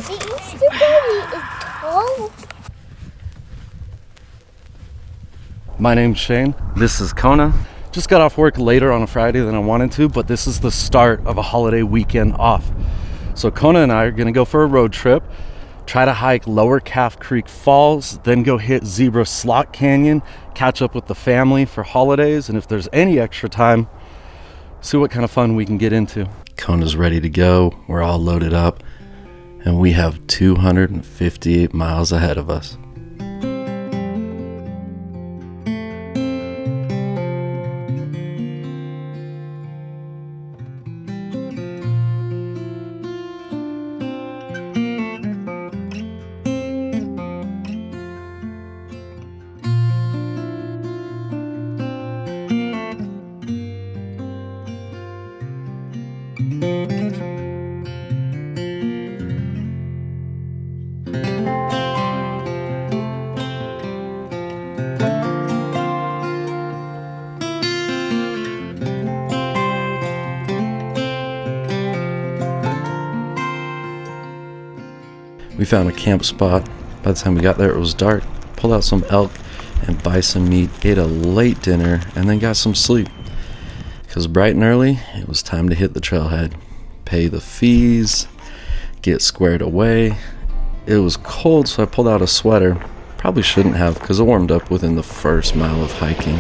The Easter bunny is tall. My name's Shane. This is Kona. Just got off work later on a Friday than I wanted to, but this is the start of a holiday weekend off. So Kona and I are gonna go for a road trip, try to hike Lower Calf Creek Falls, then go hit Zebra Slot Canyon, catch up with the family for holidays, and if there's any extra time, see what kind of fun we can get into. Kona's ready to go. We're all loaded up, and we have 258 miles ahead of us. We found a camp spot. By the time we got there, it was dark. Pulled out some elk and bison meat, ate a late dinner, and then got some sleep. Because bright and early, it was time to hit the trailhead, pay the fees, get squared away. It was cold, so I pulled out a sweater. Probably shouldn't have, because it warmed up within the first mile of hiking.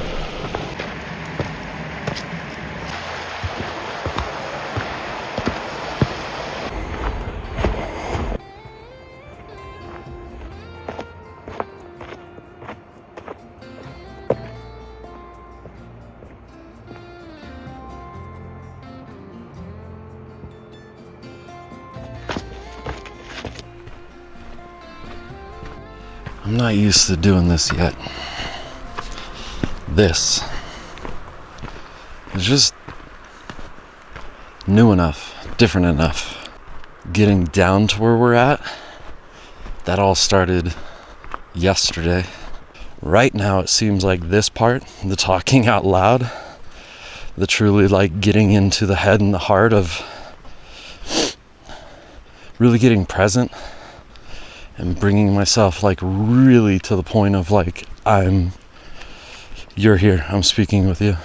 I'm not used to doing this yet. This is just new enough, different enough. Getting down to where we're at, that all started yesterday. Right now it seems like this part, the talking out loud, the truly like getting into the head and the heart of really getting present and bringing myself like really to the point of like, you're here, I'm speaking with you.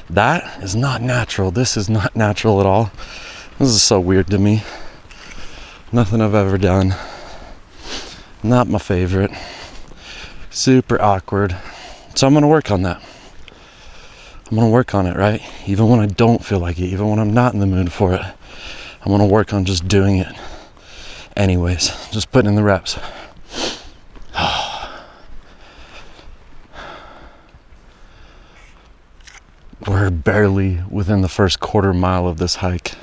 That is not natural. This is not natural at all. This is so weird to me. Nothing I've ever done. Not my favorite. Super awkward. So I'm gonna work on that. I'm gonna work on it, right? Even when I don't feel like it, even when I'm not in the mood for it, I'm gonna work on just doing it. Anyways, just putting in the reps. We're barely within the first quarter mile of this hike.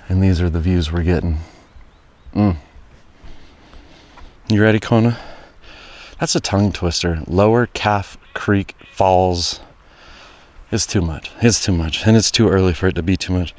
And these are the views we're getting. You ready, Kona? That's a tongue twister. Lower Calf Creek Falls. It's too much. It's too much. And it's too early for it to be too much.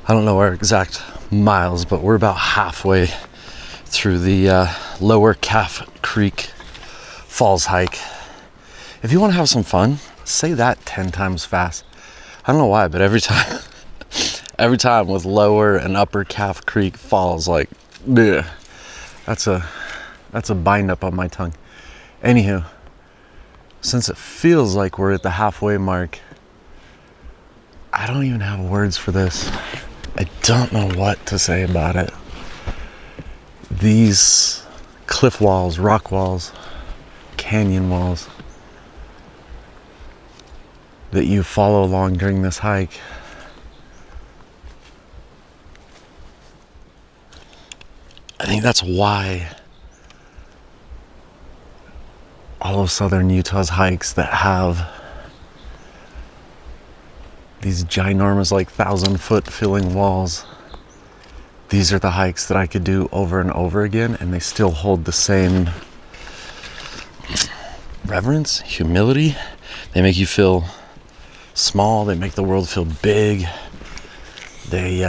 I don't know our exact miles, but we're about halfway through the Lower Calf Creek Falls hike. If you want to have some fun, say that 10 times fast. I don't know why, but every time, every time with Lower and Upper Calf Creek Falls, like, bleh, that's a bind up on my tongue. Anywho, since it feels like we're at the halfway mark, I don't even have words for this. I don't know what to say about it. These cliff walls, rock walls, canyon walls that you follow along during this hike, I think that's why all of southern Utah's hikes that have these ginormous, like 1,000-foot filling walls, these are the hikes that I could do over and over again, and they still hold the same reverence, humility. They make you feel small. They make the world feel big. They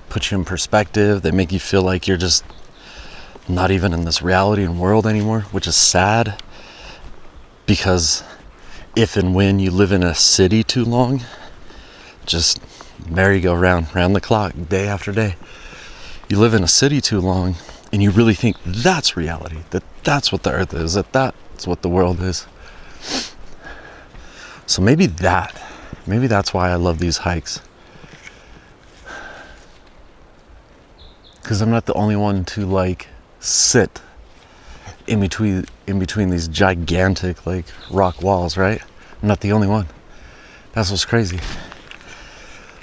put you in perspective. They make you feel like you're just not even in this reality and world anymore, which is sad, because if and when you live in a city too long, just merry-go-round, round the clock, day after day. You live in a city too long and you really think that's reality, that that's what the earth is, that that's what the world is. So maybe that's why I love these hikes. Because I'm not the only one to like sit in between these gigantic like rock walls, right? I'm not the only one. That's what's crazy.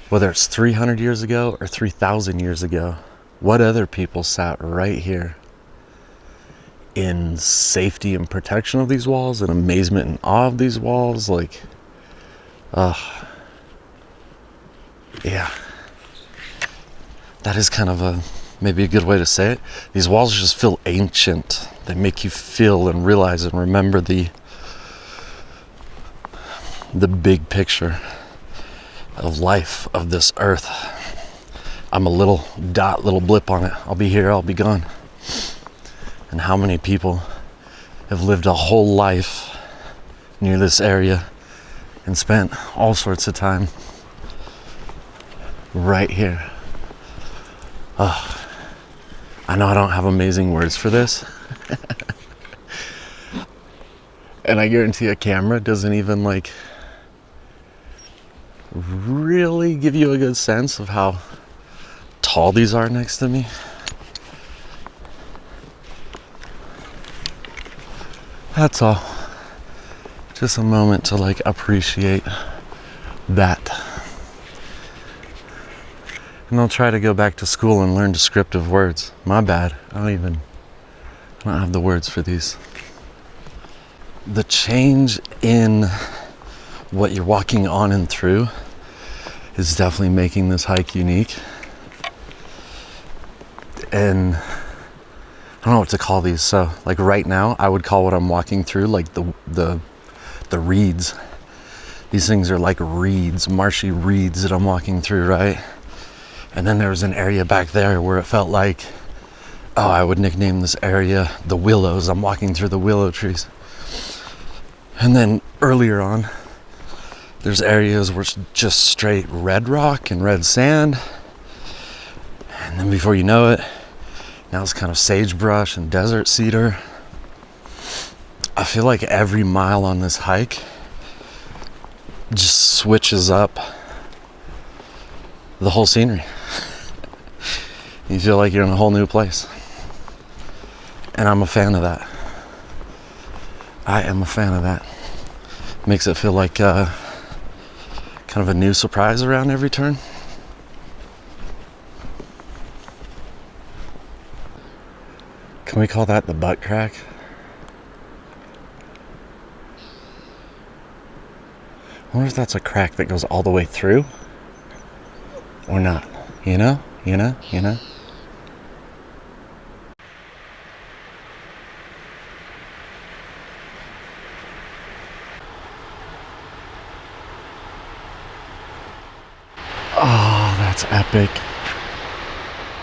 Whether it's 300 years ago or 3,000 years ago, what other people sat right here in safety and protection of these walls, in amazement and awe of these walls, like, yeah. That is kind of maybe a good way to say it. These walls just feel ancient. They make you feel and realize and remember the big picture of life, of this earth. I'm a little dot, little blip on it. I'll be here, I'll be gone. And how many people have lived a whole life near this area and spent all sorts of time right here. I know I don't have amazing words for this. And I guarantee a camera doesn't even like really give you a good sense of how tall these are next to me. That's all. Just a moment to like appreciate that. And I'll try to go back to school and learn descriptive words. My bad. I don't have the words for these. The change in what you're walking on and through is definitely making this hike unique. And I don't know what to call these. So like right now, I would call what I'm walking through like the reeds. These things are like reeds, marshy reeds that I'm walking through, right? And then there was an area back there where it felt like, I would nickname this area the willows. I'm walking through the willow trees. And then earlier on, there's areas where it's just straight red rock and red sand. And then before you know it, now it's kind of sagebrush and desert cedar. I feel like every mile on this hike just switches up the whole scenery. You feel like you're in a whole new place. And I'm a fan of that. I am a fan of that. Makes it feel like kind of a new surprise around every turn. Can we call that the butt crack? I wonder if that's a crack that goes all the way through or not. You know? Oh, that's epic.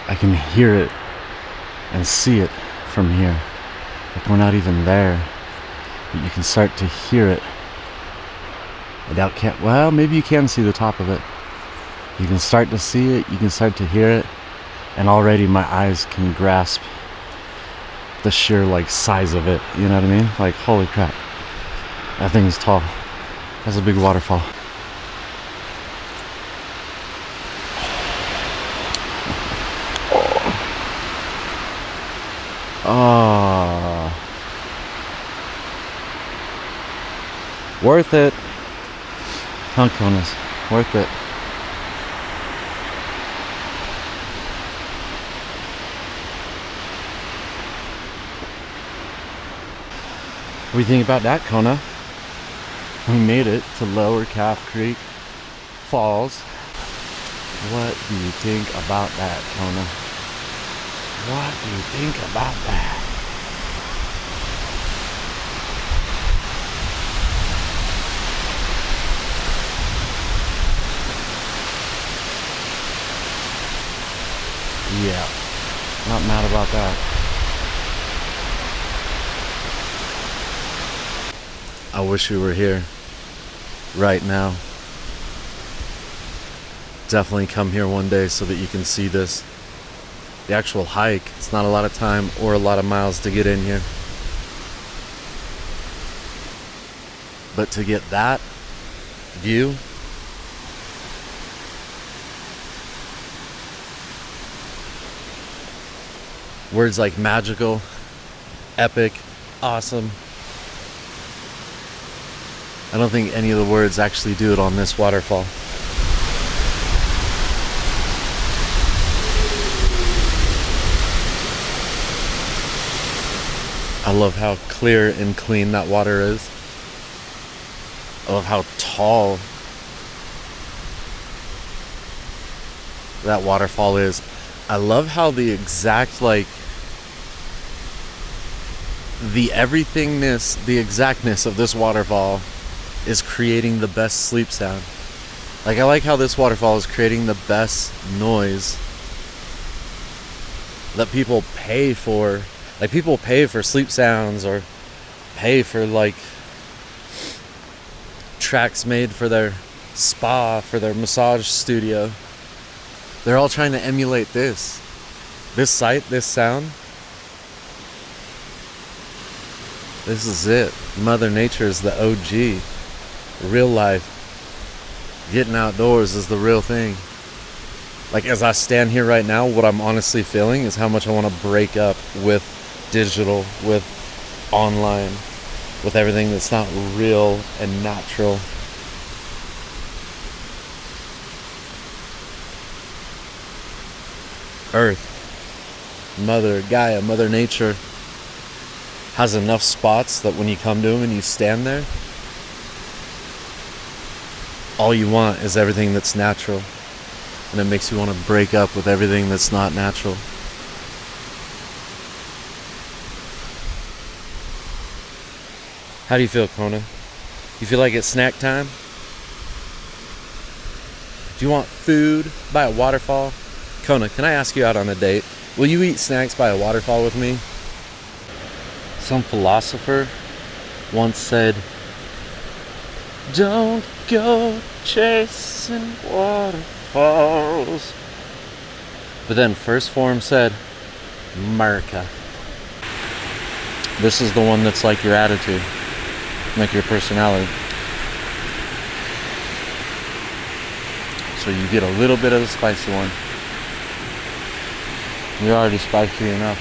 I can hear it and see it from here. Like we're not even there. but you can start to hear it. I doubt well, maybe you can see the top of it. You can start to see it, you can start to hear it, and already my eyes can grasp the sheer like size of it, you know what I mean? Like, holy crap, that thing's tall. That's a big waterfall. Oh, worth it. Konas, worth it. What do you think about that, Kona? We made it to Lower Calf Creek Falls. What do you think about that, Kona? What do you think about that? Yeah, not mad about that. I wish we were here right now. Definitely come here one day so that you can see this. The actual hike, it's not a lot of time or a lot of miles to get in here. But to get that view, words like magical, epic, awesome. I don't think any of the words actually do it on this waterfall. I love how clear and clean that water is. I love how tall that waterfall is. I love how the exact, like, the everythingness, the exactness of this waterfall is creating the best sleep sound. Like, I like how this waterfall is creating the best noise that people pay for. Like, people pay for sleep sounds or pay for, like, tracks made for their spa, for their massage studio. They're all trying to emulate this sight, this sound. This is it. Mother Nature is the OG. Real life. Getting outdoors is the real thing. Like, as I stand here right now, what I'm honestly feeling is how much I want to break up with digital, with online, with everything that's not real and natural. Earth, Mother Gaia, Mother Nature has enough spots that when you come to them and you stand there, all you want is everything that's natural. And it makes you want to break up with everything that's not natural. How do you feel, Kona? You feel like it's snack time? Do you want food by a waterfall? Kona, can I ask you out on a date? Will you eat snacks by a waterfall with me? Some philosopher once said, "Don't go chasing waterfalls." But then first Phorm said, "America." This is the one that's like your attitude, like your personality. So you get a little bit of the spicy one. You're already spicy enough.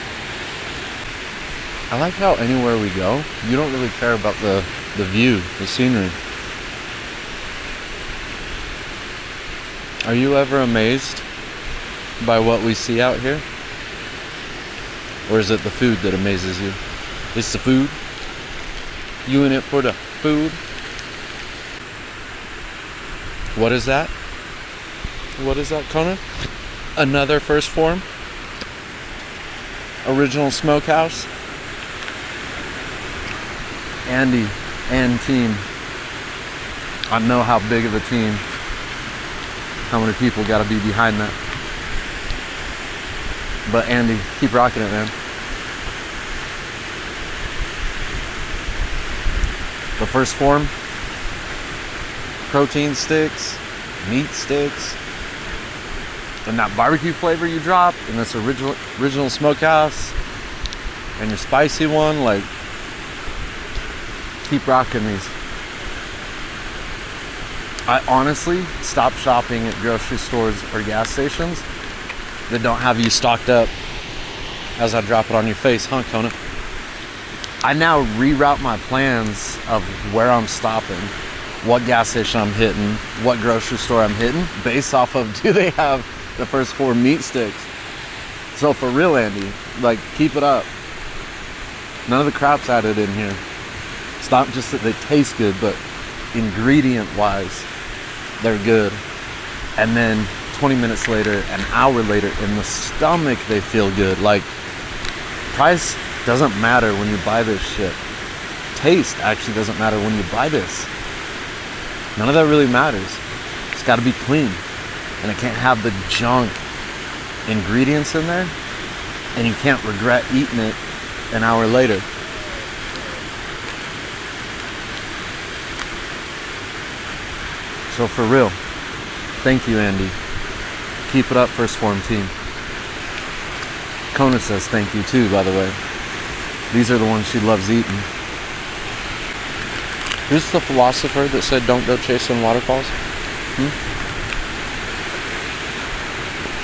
I like how anywhere we go, you don't really care about the view, the scenery. Are you ever amazed by what we see out here? Or is it the food that amazes you? It's the food? You in it for the food? What is that? What is that, Kona? Another first Phorm? Original smokehouse? Andy and team. I know how big of a team. How many people gotta be behind that. But Andy, keep rocking it, man. the first Phorm protein sticks, meat sticks, and that barbecue flavor you drop in this original smokehouse, and your spicy one. Like, keep rocking these. I honestly stop shopping at grocery stores or gas stations that don't have you stocked up as I drop it on your face, huh, Kona? I now reroute my plans of where I'm stopping, what gas station I'm hitting, what grocery store I'm hitting, based off of, do they have the first Phorm meat sticks? So for real, Andy, like, keep it up. None of the crap's added in here. It's not just that they taste good, but ingredient wise, they're good. And then 20 minutes later, an hour later, in the stomach, they feel good. Like, price doesn't matter when you buy this shit. Taste actually doesn't matter when you buy this. None of that really matters. It's got to be clean, and it can't have the junk ingredients in there, and you can't regret eating it an hour later. So for real, thank you, Andy. Keep it up, first Phorm team. Kona says thank you too, by the way. These are the ones she loves eating. Who's the philosopher that said don't go chasing waterfalls?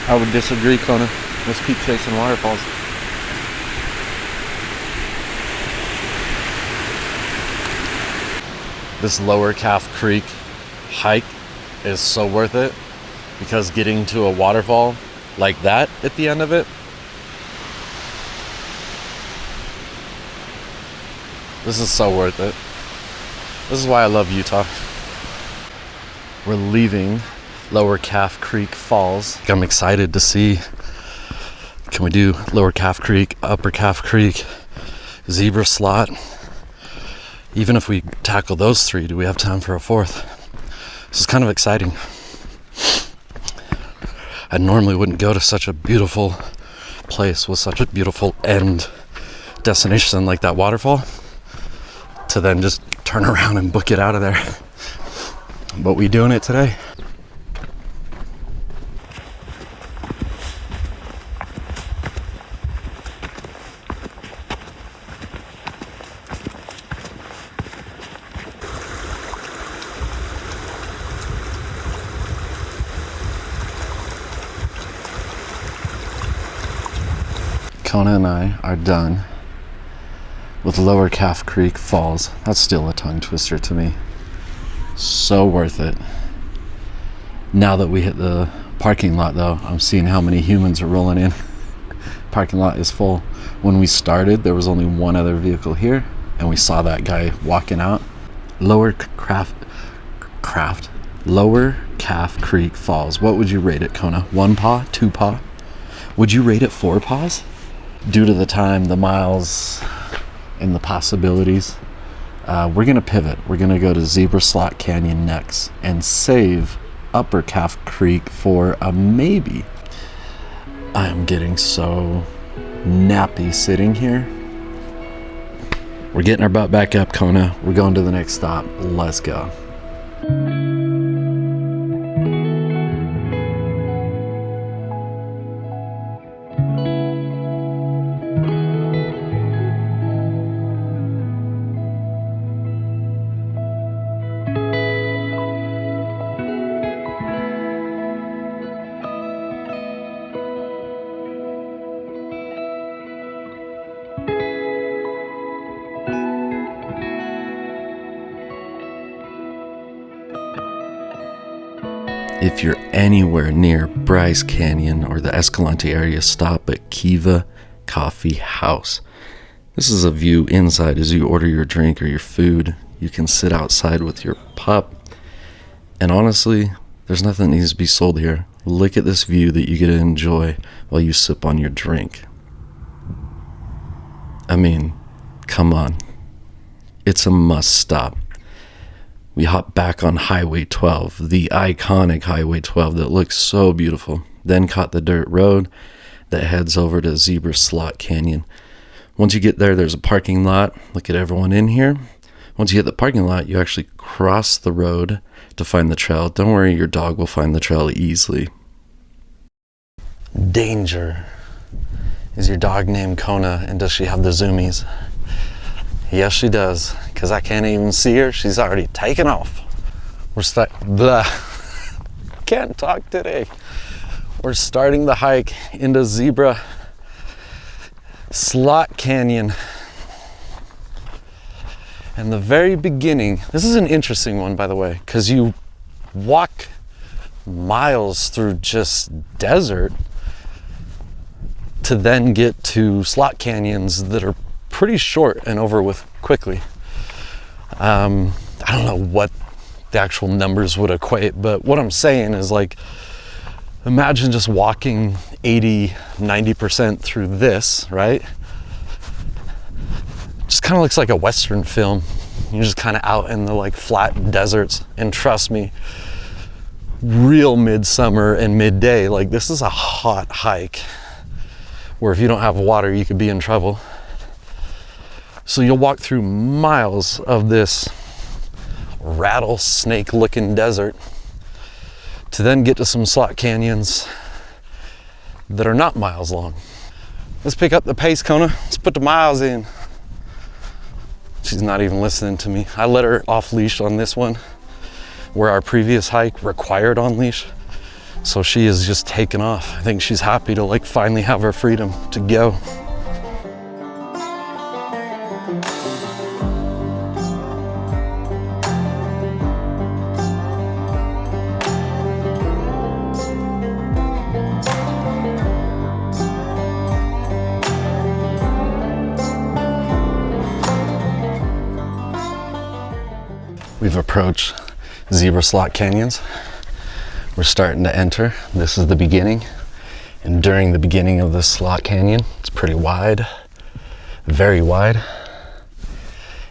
I would disagree, Kona. Let's keep chasing waterfalls. This Lower Calf Creek hike is so worth it, because getting to a waterfall like that at the end of it, this is so worth it. This is why I love Utah. We're leaving Lower Calf Creek Falls. I'm excited to see, can we do Lower Calf Creek, Upper Calf Creek, Zebra Slot? Even if we tackle those three, do we have time for a fourth? This is kind of exciting. I normally wouldn't go to such a beautiful place with such a beautiful end destination like that waterfall, to then just turn around and book it out of there. But we doing it today. Kona and I are done with Lower Calf Creek Falls. That's still a tongue twister to me. So worth it. Now that we hit the parking lot though, I'm seeing how many humans are rolling in. Parking lot is full. When we started, there was only one other vehicle here, and we saw that guy walking out. Lower Calf Creek Falls. What would you rate it, Kona? 1 paw? 2 paw? Would you rate it 4 paws? Due to the time, the miles, and the possibilities, we're gonna pivot. We're gonna go to Zebra Slot Canyon next and save Upper Calf Creek for a maybe. I am getting so nappy sitting here. We're getting our butt back up, Kona. We're going to the next stop. Let's go. If you're anywhere near Bryce Canyon or the Escalante area, stop at Kiva Coffee House. This is a view inside as you order your drink or your food. You can sit outside with your pup. And honestly, there's nothing that needs to be sold here. Look at this view that you get to enjoy while you sip on your drink. I mean, come on. It's a must stop. We hopped back on Highway 12, the iconic Highway 12 that looks so beautiful. Then caught the dirt road that heads over to Zebra Slot Canyon. Once you get there, there's a parking lot. Look at everyone in here. Once you hit the parking lot, you actually cross the road to find the trail. Don't worry, your dog will find the trail easily. Danger. Is your dog named Kona, and does she have the zoomies? Yes, she does, because I can't even see her. She's already taken off. Can't talk today. We're starting the hike into Zebra Slot Canyon. And the very beginning, this is an interesting one, by the way, because you walk miles through just desert to then get to slot canyons that are pretty short and over with quickly. I don't know what the actual numbers would equate, but what I'm saying is, like, imagine just walking 80-90% through this, right? Just kind of looks like a Western film. You're just kind of out in the like flat deserts, and trust me, real midsummer and midday, like this is a hot hike where if you don't have water, you could be in trouble. So you'll walk through miles of this rattlesnake looking desert to then get to some slot canyons that are not miles long. Let's pick up the pace, Kona. Let's put the miles in. She's not even listening to me. I let her off leash on this one, where our previous hike required on leash. So she is just taking off. I think she's happy to like finally have her freedom to go. We've approached Zebra Slot Canyons. We're starting to enter. This is the beginning. And during the beginning of this slot canyon, it's pretty wide, very wide.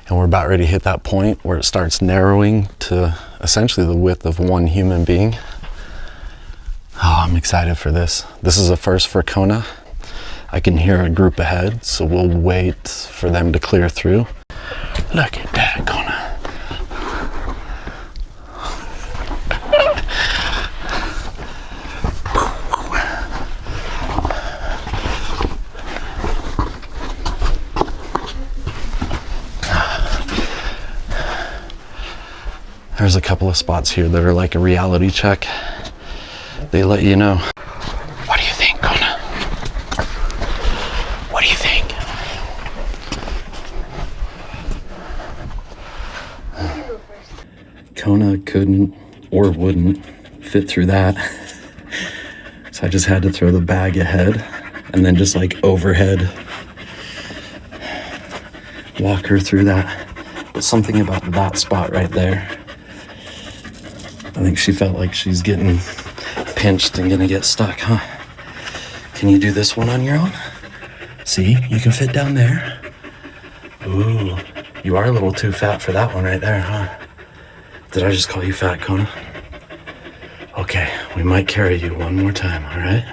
And we're about ready to hit that point where it starts narrowing to essentially the width of one human being. Oh, I'm excited for this. This is a first for Kona. I can hear a group ahead, so we'll wait for them to clear through. Look at that, Kona. There's a couple of spots here that are like a reality check. They let you know. What do you think, Kona? What do you think? Kona couldn't or wouldn't fit through that. So I just had to throw the bag ahead and then just like overhead walk her through that. But something about that spot right there, I think she felt like she's getting pinched and gonna get stuck, huh? Can you do this one on your own? See, you can fit down there. Ooh, you are a little too fat for that one right there, huh? Did I just call you fat, Kona? Okay, we might carry you one more time, all right?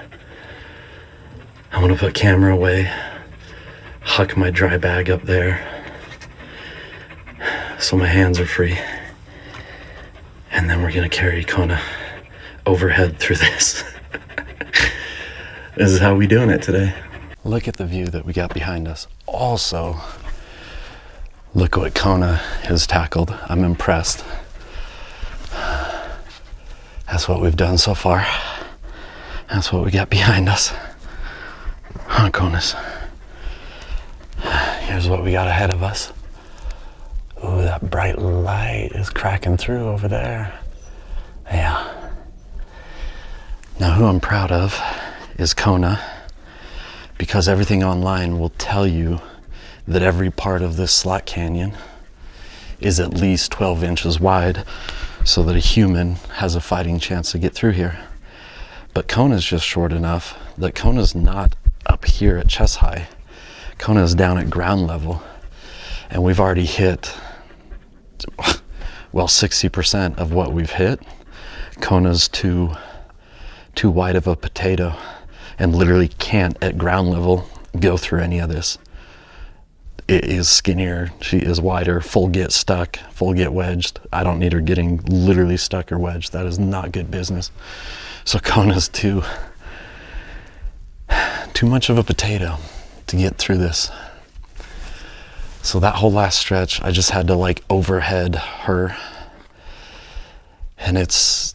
I'm gonna put camera away, huck my dry bag up there so my hands are free. And then we're gonna carry Kona overhead through this. This is how we doing it today. Look at the view that we got behind us. Also, look what Kona has tackled. I'm impressed. That's what we've done so far. That's what we got behind us. Huh, Konas? Here's what we got ahead of us. Ooh, that bright light is cracking through over there. Yeah. Now who I'm proud of is Kona, because everything online will tell you that every part of this slot canyon is at least 12 inches wide so that a human has a fighting chance to get through here. But Kona's just short enough that Kona's not up here at chest high. Kona's down at ground level, and we've already hit, well, 60% of what we've hit. Kona's too wide of a potato and literally can't at ground level go through any of this. it is skinnier. She is wider, full get stuck, full get wedged. I don't need her getting literally stuck or wedged. That is not good business. So Kona's too much of a potato to get through this. So that whole last stretch, I just had to like overhead her, and it's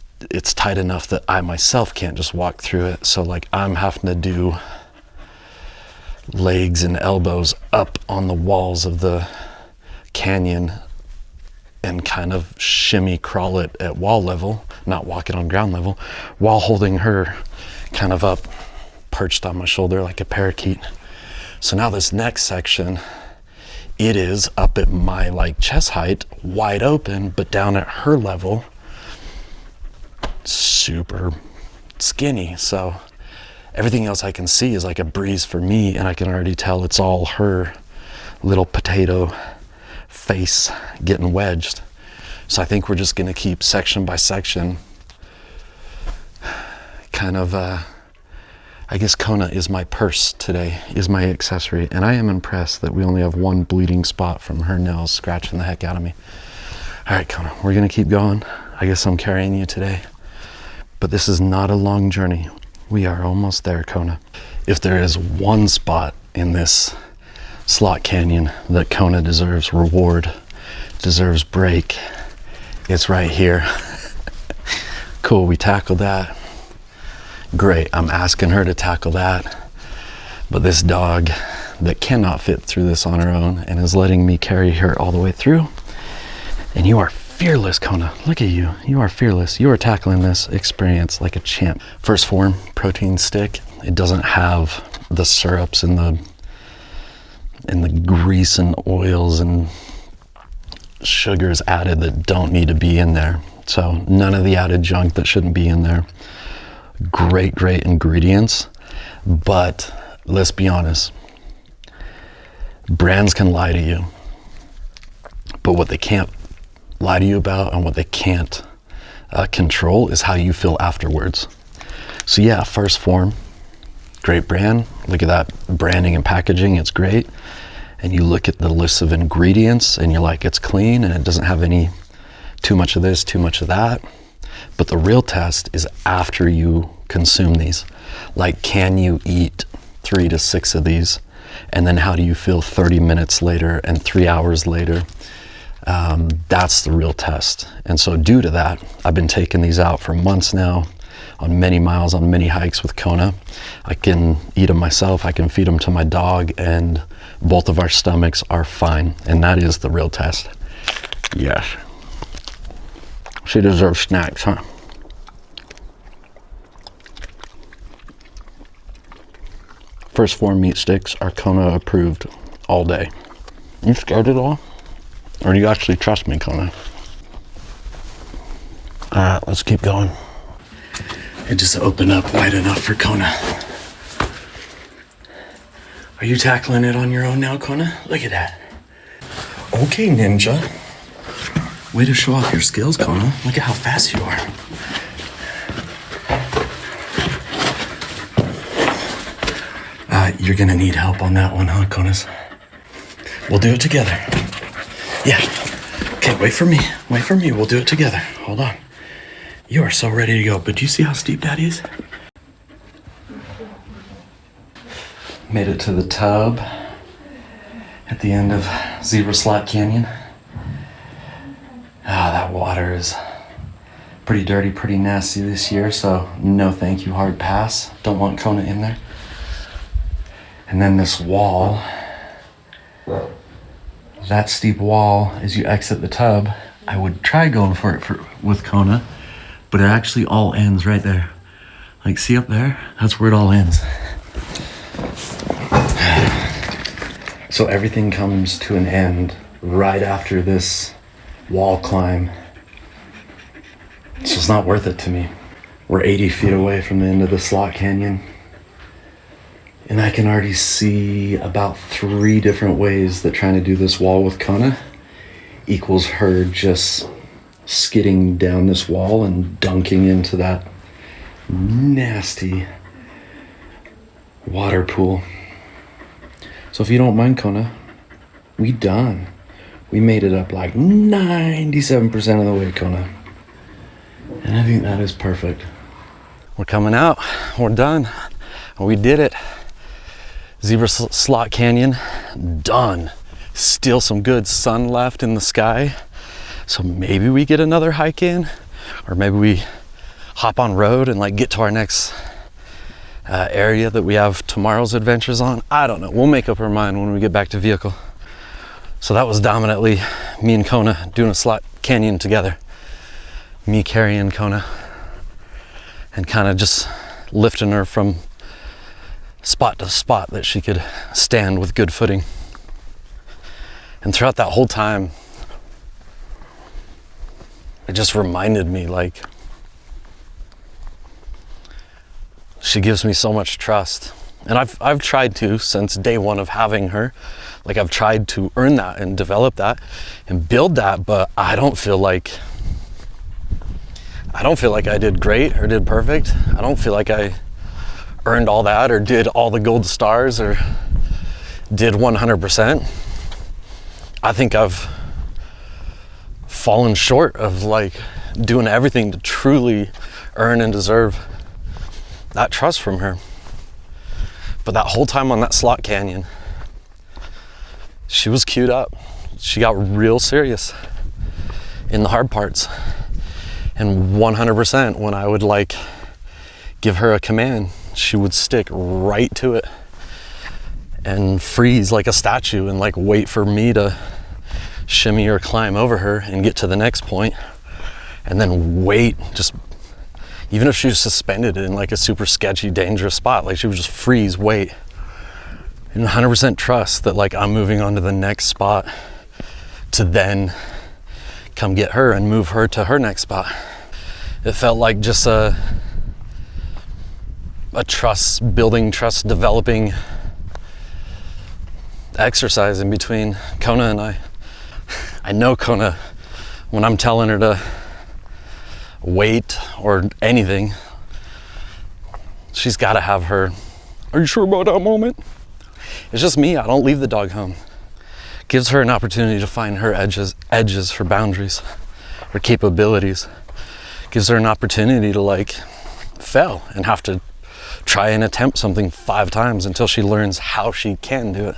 tight enough that I myself can't just walk through it. So like I'm having to do legs and elbows up on the walls of the canyon and kind of shimmy crawl it at wall level, not walk it on ground level, while holding her kind of up, perched on my shoulder like a parakeet. So now this next section, it is up at my like chest height, wide open, but down at her level, super skinny. So everything else I can see is like a breeze for me, and I can already tell it's all her little potato face getting wedged. So I think we're just gonna keep section by section kind of, I guess Kona is my purse today, is my accessory. And I am impressed that we only have one bleeding spot from her nails scratching the heck out of me. All right, Kona, we're gonna keep going. I guess I'm carrying you today, but this is not a long journey. We are almost there, Kona. If there is one spot in this slot canyon that Kona deserves reward, deserves break, it's right here. Cool, we tackled that. Great, I'm asking her to tackle that. But this dog that cannot fit through this on her own and is letting me carry her all the way through. And you are fearless, Kona. Look at you. You are fearless. You are tackling this experience like a champ. First Phorm protein stick. It doesn't have the syrups and the grease and oils and sugars added that don't need to be in there. So none of the added junk that shouldn't be in there. Great ingredients. But let's be honest. Brands can lie to you. But what they can't lie to you about and what they can't control is how you feel afterwards. So yeah, First Phorm, great brand. Look at that branding and packaging, it's great. And you look at the list of ingredients and you're like, it's clean and it doesn't have any too much of this, too much of that. But the real test is after you consume these. Like, can you eat 3 to 6 of these? And then how do you feel 30 minutes later and 3 hours later? That's the real test. And so due to that, I've been taking these out for months now on many miles, on many hikes with Kona. I can eat them myself, I can feed them to my dog, and both of our stomachs are fine. And that is the real test. Yes. She deserves snacks, huh? First Phorm meat sticks are Kona approved all day. You scared at all? Or do you actually trust me, Kona? All right, let's keep going. It just opened up wide enough for Kona. Are you tackling it on your own now, Kona? Look at that. Okay, ninja. Way to show off your skills, Kona. Look at how fast you are. You're gonna need help on that one, huh, Konas? We'll do it together. Yeah. Okay, wait for me. Wait for me. We'll do it together. Hold on. You are so ready to go. But do you see how steep that is? Made it to the tub at the end of Zebra Slot Canyon. That water is pretty dirty, pretty nasty this year, so no thank you, hard pass. Don't want Kona in there. And then this wall, that steep wall, as you exit the tub, I would try going for it with Kona, but it actually all ends right there. Like, see up there? That's where it all ends. So everything comes to an end right after this wall climb. So it's not worth it to me. We're 80 feet away from the end of the slot canyon. And I can already see about 3 different ways that trying to do this wall with Kona equals her just skidding down this wall and dunking into that nasty water pool. So if you don't mind, Kona, We done. We made it up like 97% of the way, Kona. And I think that is perfect. We're coming out. We're done. We did it. Zebra Slot Canyon, done. Still some good sun left in the sky. So maybe we get another hike in, or maybe we hop on road and like get to our next area that we have tomorrow's adventures on. I don't know. We'll make up our mind when we get back to vehicle. So that was dominantly me and Kona doing a slot canyon together. Me carrying Kona and kind of just lifting her from spot to spot that she could stand with good footing. And throughout that whole time, it just reminded me, like, she gives me so much trust. And I've tried to, since day one of having her, like I've tried to earn that and develop that and build that, but I don't feel like I did great or did perfect. I don't feel like I earned all that or did all the gold stars or did 100%. I think I've fallen short of like doing everything to truly earn and deserve that trust from her. But that whole time on that slot canyon, she was queued up. She got real serious in the hard parts. And 100% when I would like give her a command, she would stick right to it and freeze like a statue and like wait for me to shimmy or climb over her and get to the next point, and then wait, just even if she was suspended in like a super sketchy, dangerous spot, like she would just freeze, wait, and 100% trust that like I'm moving on to the next spot to then come get her and move her to her next spot. It felt like just a trust building, trust developing exercise in between Kona and I. I know Kona, when I'm telling her to wait or anything, she's got to have her, "Are you sure about that moment?" It's just me. I don't leave the dog home. Gives her an opportunity to find her edges, her boundaries, her capabilities. Gives her an opportunity to like fail and have to try and attempt something 5 times until she learns how she can do it.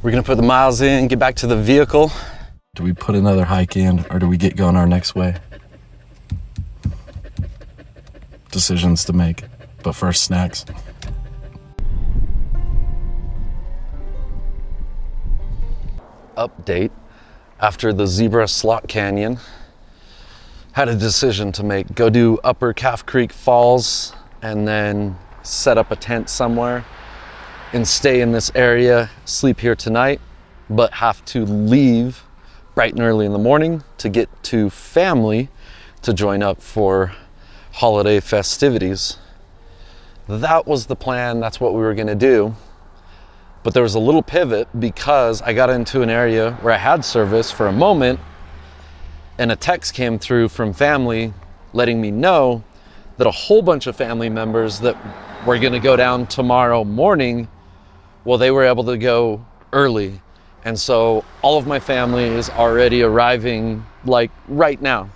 We're gonna put the miles in, get back to the vehicle. Do we put another hike in, or do we get going our next way? Decisions to make, but first snacks. Update. After the Zebra Slot Canyon, had a decision to make. Go do Upper Calf Creek Falls and then set up a tent somewhere and stay in this area, sleep here tonight, but have to leave bright and early in the morning to get to family to join up for holiday festivities. That was the plan. That's what we were gonna do. But there was a little pivot because I got into an area where I had service for a moment, and a text came through from family letting me know that a whole bunch of family members that were gonna go down tomorrow morning, well, they were able to go early. And so all of my family is already arriving like right now.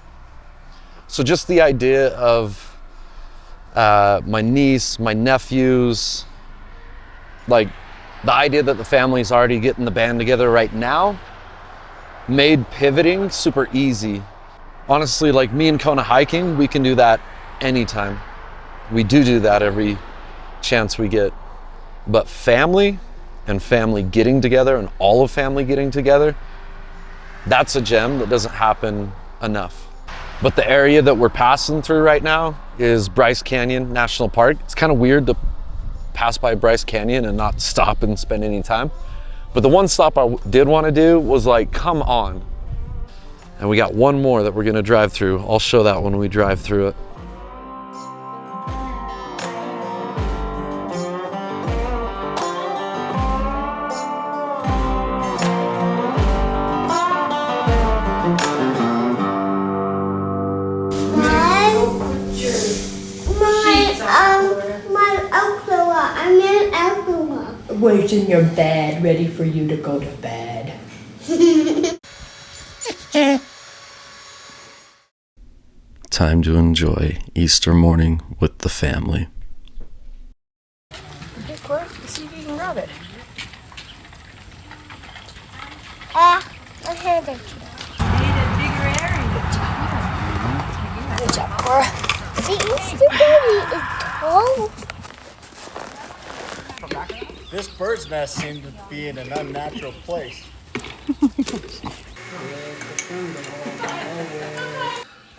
So just the idea of my niece, my nephews, like the idea that the family's already getting the band together right now made pivoting super easy. Honestly, like me and Kona hiking, we can do that anytime. We do that every chance we get. But family and family getting together and all of family getting together, that's a gem that doesn't happen enough. But the area that we're passing through right now is Bryce Canyon National Park. It's kind of weird to pass by Bryce Canyon and not stop and spend any time. But the one stop I did want to do was like, come on. And we got one more that we're gonna drive through. I'll show that when we drive through it. Where's in your bed, ready for you to go to bed. Time to enjoy Easter morning with the family. Okay, Cora, let's see if you can grab it. I heard it. Need a bigger area. Good job, Cora. The Easter bunny is cold. This bird's nest seemed to be in an unnatural place.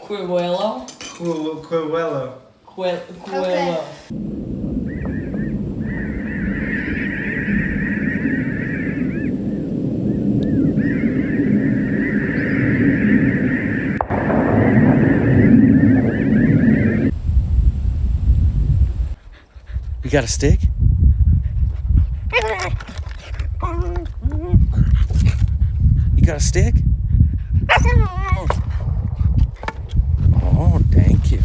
Quiruelo. Quiruelo. Quiruelo. You got a stick? You got a stick? Oh, thank you.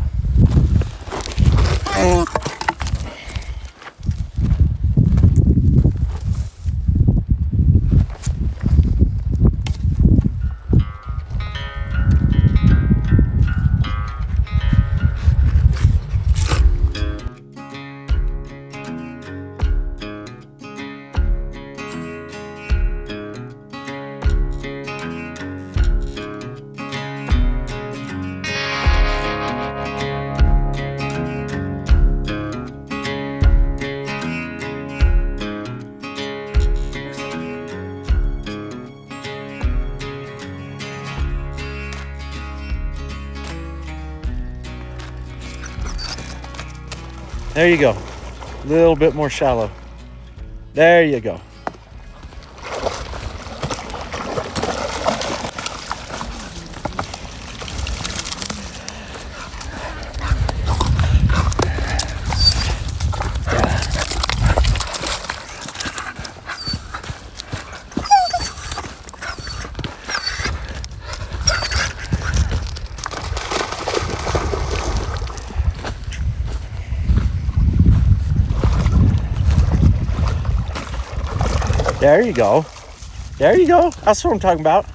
There you go. A little bit more shallow. There you go. There you go. There you go. That's what I'm talking about.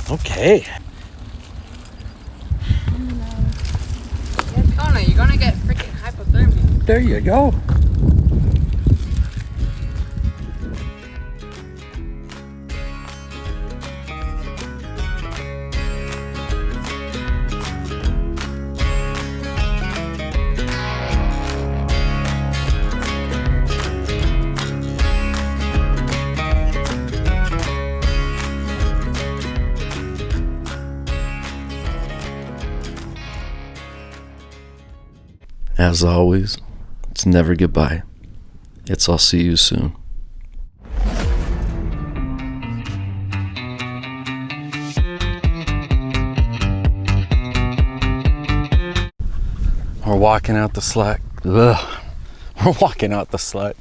Okay. Yeah, Kona, you're gonna get freaking hypothermia. There you go. As always, it's never goodbye. It's I'll see you soon. We're walking out the slut. Ugh. We're walking out the slut.